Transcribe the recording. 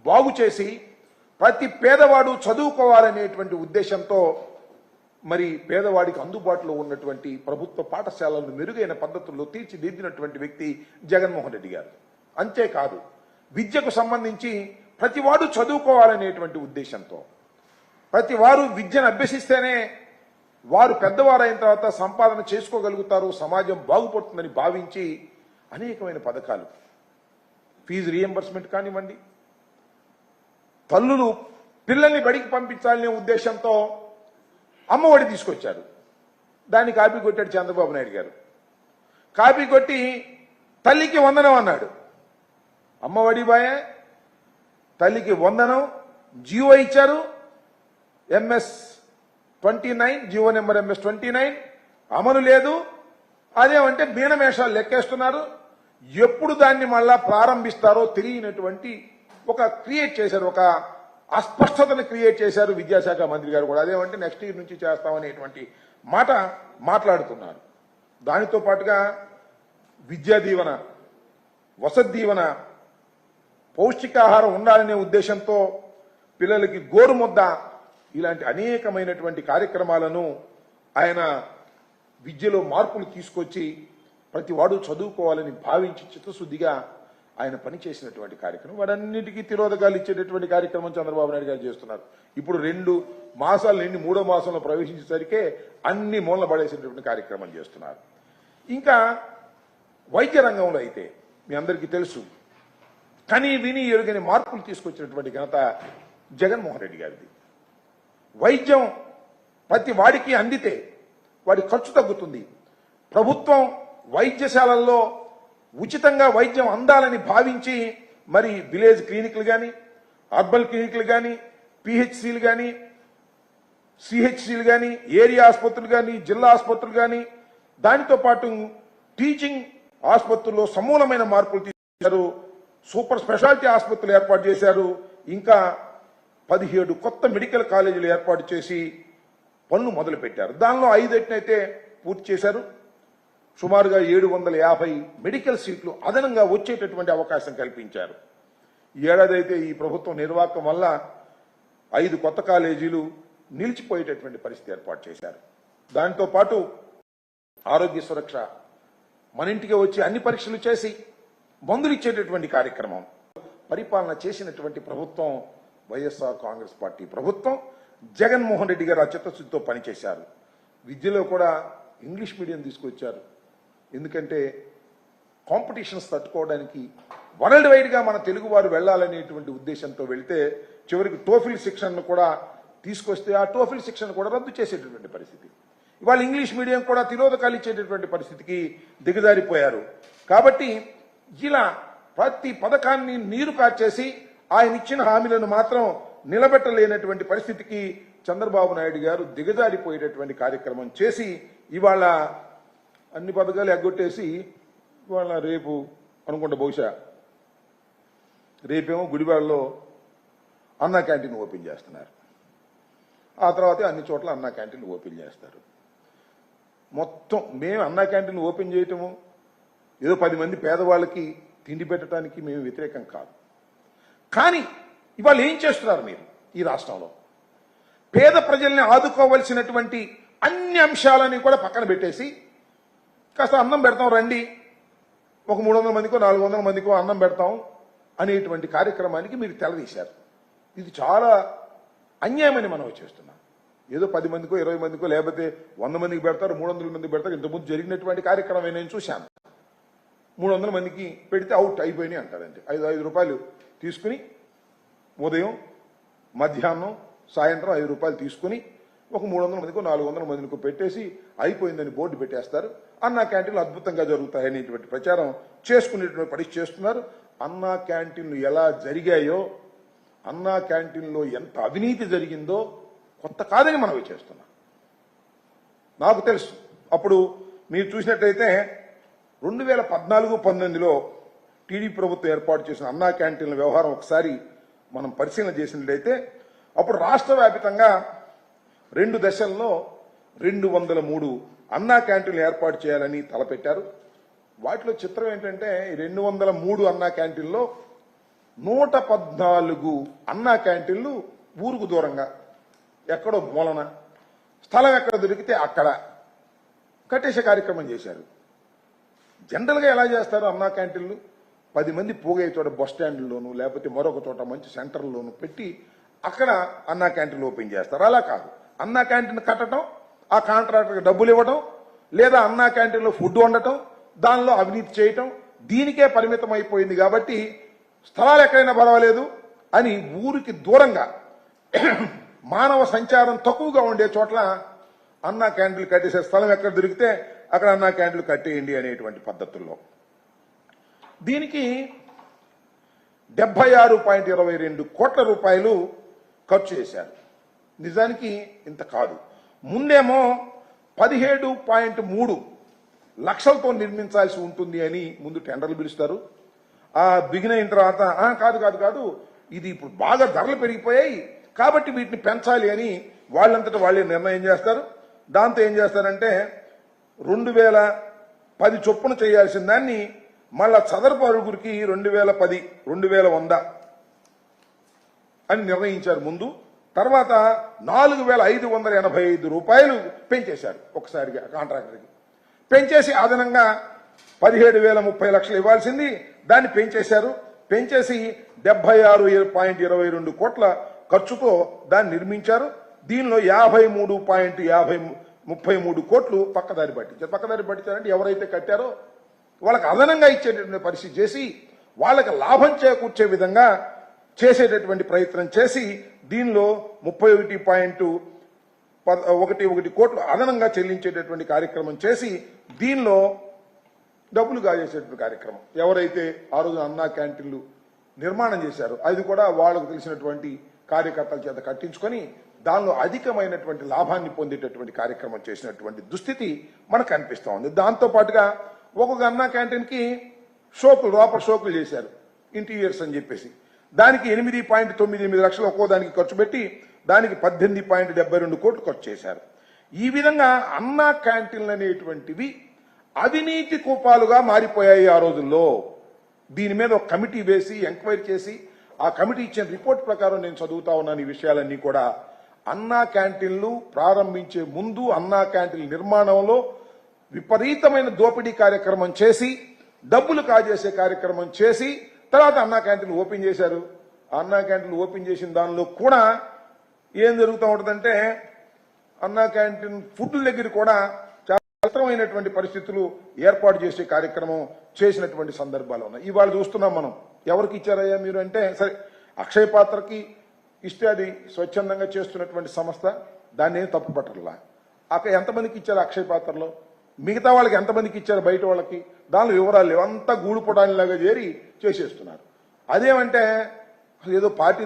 బాగు చేసి ప్రతి పేదవాడు చదువుకోవాలనేటువంటి ఉద్దేశంతో మరి పేదవాడికి అందుబాటులో ఉన్నటువంటి ప్రభుత్వ పాఠశాలలను మెరుగైన పద్ధతుల్లో తీర్చిదిద్దినటువంటి వ్యక్తి జగన్మోహన్ రెడ్డి గారు. అంతేకాదు విద్యకు సంబంధించి ప్రతివాడు చదువుకోవాలనేటువంటి ఉద్దేశంతో ప్రతి వారు విద్యను అభ్యసిస్తేనే వారు పెద్దవారైన తర్వాత సంపాదన చేసుకోగలుగుతారు, సమాజం బాగుపడుతుందని భావించి అనేకమైన పథకాలు, ఫీజు రీఎంబర్స్మెంట్ కానివ్వండి, తల్లులు పిల్లల్ని బడికి పంపించాలనే ఉద్దేశంతో అమ్మఒడి తీసుకొచ్చారు. దాన్ని కాపీ కొట్టాడు చంద్రబాబు నాయుడు గారు. కాపీ కొట్టి తల్లికి వందనం అన్నాడు. అమ్మఒడి బాయే, తల్లికి వందనం జియో ఇచ్చారు. MS-29 జియో నెంబర్ MS-29 అమలు లేదు. అదేమంటే మీనమేషాలు లెక్కేస్తున్నారు. ఎప్పుడు దాన్ని మళ్ళా ప్రారంభిస్తారో తెలియనటువంటి ఒక క్రియేట్ చేశారు, ఒక అస్పష్టతను క్రియేట్ చేశారు విద్యాశాఖ మంత్రి గారు కూడా. అదేమంటే నెక్స్ట్ ఇయర్ నుంచి చేస్తామనేటువంటి మాట మాట్లాడుతున్నారు. దానితో పాటుగా విద్యా దీవెన, వసతి దీవెన, పౌష్టికాహారం ఉండాలనే ఉద్దేశంతో పిల్లలకి గోరుముద్ద, ఇలాంటి అనేకమైనటువంటి కార్యక్రమాలను ఆయన విద్యలో మార్పులు తీసుకొచ్చి ప్రతి వాడు చదువుకోవాలని భావించి చిత్తశుద్ధిగా ఆయన పనిచేసినటువంటి కార్యక్రమం. వాడన్నిటికీ తిరోధకాలు ఇచ్చేటటువంటి కార్యక్రమం చంద్రబాబు నాయుడు గారు చేస్తున్నారు. ఇప్పుడు 2 మాసాలు నిండి 3వ మాసంలో ప్రవేశించేసరికే అన్ని మూలన పడేసేటటువంటి కార్యక్రమం చేస్తున్నారు. ఇంకా వైద్య రంగంలో అయితే మీ అందరికీ తెలుసు, కని విని ఎరుగని మార్పులు తీసుకొచ్చినటువంటి ఘనత జగన్మోహన్ రెడ్డి గారిది. వైద్యం ప్రతి వాడికి అందితే వాడి ఖర్చు తగ్గుతుంది. ప్రభుత్వం వైద్యశాలల్లో ఉచితంగా వైద్యం అందాలని భావించి మరి విలేజ్ క్లినిక్లు కానీ, అర్బన్ క్లినిక్లు కానీ, పిహెచ్సిలు కానీ, సిహెచ్సిలు కానీ, ఏరియా ఆసుపత్రులు కానీ, జిల్లా ఆసుపత్రులు కానీ, దానితో పాటు టీచింగ్ ఆసుపత్రుల్లో సమూలమైన మార్పులు తీసుకొచ్చారు. సూపర్ స్పెషాలిటీ ఆసుపత్రులు ఏర్పాటు చేశారు. ఇంకా 17 కొత్త మెడికల్ కాలేజీలు ఏర్పాటు చేసి పనులు మొదలు పెట్టారు. దానిలో 5 అయితే పూర్తి చేశారు. సుమారుగా 750 మెడికల్ సీట్లు అదనంగా వచ్చేటటువంటి అవకాశం కల్పించారు. ఈ ఏడాది అయితే ఈ ప్రభుత్వం నిర్వాహకం వల్ల 5 కొత్త కాలేజీలు నిలిచిపోయేటటువంటి పరిస్థితి ఏర్పాటు చేశారు. దాంతో పాటు ఆరోగ్య సురక్ష, మన ఇంటికి వచ్చి అన్ని పరీక్షలు చేసి మందులు ఇచ్చేటటువంటి కార్యక్రమం పరిపాలన చేసినటువంటి ప్రభుత్వం వైఎస్ఆర్ కాంగ్రెస్ పార్టీ ప్రభుత్వం. జగన్మోహన్ రెడ్డి గారు చిత్తశుద్ధితో పనిచేశారు. విద్యలో కూడా ఇంగ్లీష్ మీడియం తీసుకొచ్చారు. ఎందుకంటే కాంపిటీషన్స్ తట్టుకోవడానికి వరల్డ్ వైడ్గా మన తెలుగు వారు వెళ్లాలనేటువంటి ఉద్దేశంతో వెళితే చివరికి టోఫిల్ శిక్షణను కూడా తీసుకొస్తే ఆ టోఫిల్ శిక్షణ కూడా రద్దు చేసేటటువంటి పరిస్థితి. ఇవాళ ఇంగ్లీష్ మీడియం కూడా తిరోధకాలు ఇచ్చేటటువంటి పరిస్థితికి దిగజారిపోయారు. కాబట్టి ఇలా ప్రతి పథకాన్ని నీరు కార్చేసి ఆయన ఇచ్చిన హామీలను మాత్రం నిలబెట్టలేనటువంటి పరిస్థితికి చంద్రబాబు నాయుడు గారు దిగజారిపోయేటటువంటి కార్యక్రమం చేసి ఇవాళ అన్ని పథకాలు ఎగ్గొట్టేసి ఇవాళ రేపు అనుకుంటా బహుశా రేపేమో గుడివాడలో అన్నా క్యాంటీన్ ఓపెన్ చేస్తున్నారు. ఆ తర్వాత అన్ని చోట్ల అన్నా క్యాంటీన్ ఓపెన్ చేస్తారు. మొత్తం మేము అన్నా క్యాంటీన్ ఓపెన్ చేయటము ఏదో 10 మంది పేదవాళ్ళకి తిండి పెట్టడానికి మేము వ్యతిరేకం కాదు. కానీ ఇవాళ ఏం చేస్తున్నారు మీరు ఈ రాష్ట్రంలో? పేద ప్రజల్ని ఆదుకోవలసినటువంటి అన్ని అంశాలని కూడా పక్కన పెట్టేసి కాస్త అన్నం పెడతాం రండి, ఒక 300 మందికో 400 మందికో అన్నం పెడతాం అనేటువంటి కార్యక్రమానికి మీరు తెలదీశారు. ఇది చాలా అన్యాయమని మనం చేస్తున్నాం. ఏదో 10 మందికో 20 మందికో లేకపోతే 100 మందికి పెడతారు, 300 మందికి పెడతారు. ఇంతకుముందు జరిగినటువంటి కార్యక్రమం నేను చూశాను. 300 మందికి పెడితే అవుట్ అయిపోయినాయి అంటారంటే 5 రూపాయలు తీసుకుని ఉదయం మధ్యాహ్నం సాయంత్రం 5 రూపాయలు తీసుకుని ఒక 300 మందికో 400 మందికో పెట్టేసి అయిపోయిందని బోర్డు పెట్టేస్తారు. అన్నా క్యాంటీన్లు అద్భుతంగా జరుగుతాయనేటువంటి ప్రచారం చేసుకునేటువంటి పరిస్థితి చేస్తున్నారు. అన్నా క్యాంటీన్లు ఎలా జరిగాయో, అన్నా క్యాంటీన్లో ఎంత అవినీతి జరిగిందో కొత్త కాదని మనవి చేస్తున్నాం. నాకు తెలుసు. అప్పుడు మీరు చూసినట్లయితే 2014-19లో టీడీపీ ప్రభుత్వం ఏర్పాటు చేసిన అన్నా క్యాంటీన్ల వ్యవహారం ఒకసారి మనం పరిశీలన చేసినట్లయితే అప్పుడు రాష్ట్ర వ్యాప్తంగా 2 దశల్లో 203 అన్నా క్యాంటీన్లు ఏర్పాటు చేయాలని తలపెట్టారు. వాటిలో చిత్రం ఏంటంటే 203 అన్నా క్యాంటీన్లో 114 అన్నా క్యాంటీన్లు ఊరుకు దూరంగా ఎక్కడో మూలన స్థలం ఎక్కడ దొరికితే అక్కడ కట్టేసే కార్యక్రమం చేశారు. జనరల్గా ఎలా చేస్తారు అన్నా క్యాంటీన్లు? 10 మంది పోగే చోట బస్ స్టాండ్లోను లేకపోతే మరొక చోట మంచి సెంటర్లోను పెట్టి అక్కడ అన్నా క్యాంటీన్లు ఓపెన్ చేస్తారు. అలా కాదు, అన్నా క్యాంటీన్ కట్టడం, ఆ కాంట్రాక్టర్కి డబ్బులు ఇవ్వడం, లేదా అన్నా క్యాంటీన్లో ఫుడ్ వండటం, దానిలో అవినీతి చేయటం, దీనికే పరిమితం అయిపోయింది. కాబట్టి స్థలాలు ఎక్కడైనా పర్వాలేదు అని ఊరికి దూరంగా మానవ సంచారం తక్కువగా ఉండే చోట్ల అన్నా క్యాంటీన్లు కట్టేసే స్థలం ఎక్కడ దొరికితే అక్కడ అన్నా క్యాంటీన్లు కట్టేయండి అనేటువంటి పద్ధతుల్లో దీనికి 76.22 కోట్ల రూపాయలు ఖర్చు చేశారు. నిజానికి ఇంత కాదు. ముందేమో 17.3 లక్షలతో నిర్మించాల్సి ఉంటుంది అని ముందు టెండర్లు పిలుస్తారు. ఆ బిగిన్ అయిన తర్వాత కాదు ఇది ఇప్పుడు బాగా ధరలు పెరిగిపోయాయి కాబట్టి వీటిని పెంచాలి అని వాళ్ళంతటా వాళ్ళే నిర్ణయం చేస్తారు. దాంతో ఏం చేస్తారంటే 2010 చొప్పున చేయాల్సిన దాన్ని మళ్ళా చదరపు అరుగురికి 2010 2100 అని నిర్ణయించారు ముందు. తర్వాత 4,585 రూపాయలు పెంచేశారు ఒకసారిగా కాంట్రాక్టర్కి. పెంచేసి అదనంగా 17,030 లక్షలు ఇవ్వాల్సింది దాన్ని పెంచేశారు. పెంచేసి 76.22 కోట్ల ఖర్చుతో దాన్ని నిర్మించారు. దీనిలో 53.33 కోట్లు పక్కదారి పట్టించారు. పక్కదారి పట్టించారంటే ఎవరైతే కట్టారో వాళ్ళకి అదనంగా ఇచ్చేటటువంటి పరిస్థితి చేసి వాళ్ళకి లాభం చేకూర్చే విధంగా చేసేటటువంటి ప్రయత్నం చేసి దీనిలో 31.11 కోట్లు అదనంగా చెల్లించేటటువంటి కార్యక్రమం చేసి దీనిలో డబ్బులు కాజేసేటువంటి కార్యక్రమం. ఎవరైతే ఆ రోజు అన్నా క్యాంటీన్లు నిర్మాణం చేశారో అది కూడా వాళ్ళకు తెలిసినటువంటి కార్యకర్తల చేత కట్టించుకొని దానిలో అధికమైనటువంటి లాభాన్ని పొందేటటువంటి కార్యక్రమం చేసినటువంటి దుస్థితి మనకు కనిపిస్తూ ఉంది. దాంతో పాటుగా ఒక్కొక్క అన్నా క్యాంటీన్కి లోపల షోకులు చేశారు ఇంటీరియర్స్ అని చెప్పేసి. దానికి 8.98 లక్షలు ఒక్కో దానికి ఖర్చు పెట్టి దానికి 18.72 కోట్లు ఖర్చు చేశారు. ఈ విధంగా అన్నా క్యాంటీన్లు అనేటువంటివి అవినీతి కూపాలుగా మారిపోయాయి ఆ రోజుల్లో. దీని మీద ఒక కమిటీ వేసి ఎంక్వైరీ చేసి ఆ కమిటీ ఇచ్చిన రిపోర్ట్ ప్రకారం నేను చదువుతా ఉన్నాను. ఈ విషయాలన్నీ కూడా అన్నా క్యాంటీన్లు ప్రారంభించే ముందు అన్నా క్యాంటీన్ల నిర్మాణంలో విపరీతమైన దోపిడీ కార్యక్రమం చేసి డబ్బులు కాజేసే కార్యక్రమం చేసి తర్వాత అన్నా క్యాంటీన్లు ఓపెన్ చేశారు. అన్నా క్యాంటీన్లు ఓపెన్ చేసిన దానిలో కూడా ఏం జరుగుతూ ఉంటుందంటే అన్నా క్యాంటీన్ ఫుడ్ దగ్గర కూడా చాలా అవసరమైనటువంటి పరిస్థితులు ఏర్పాటు చేసే కార్యక్రమం చేసినటువంటి సందర్భాలు ఉన్నాయి. ఇవాళ చూస్తున్నాం మనం. ఎవరికి ఇచ్చారయ్యా మీరు అంటే, సరే అక్షయ పాత్రకి ఇస్తే అది స్వచ్ఛందంగా చేస్తున్నటువంటి సంస్థ, దాన్ని ఏం తప్పు పట్టరులా. అక్కడ ఎంతమందికి ఇచ్చారు అక్షయ పాత్రలో, మిగతా వాళ్ళకి ఎంతమందికి ఇచ్చారు బయట వాళ్ళకి, దానిలో వివరాలు లేవు. అంతా గూడుపుటానిలాగా చేరి చేసేస్తున్నారు. అదేమంటే ఏదో పార్టీ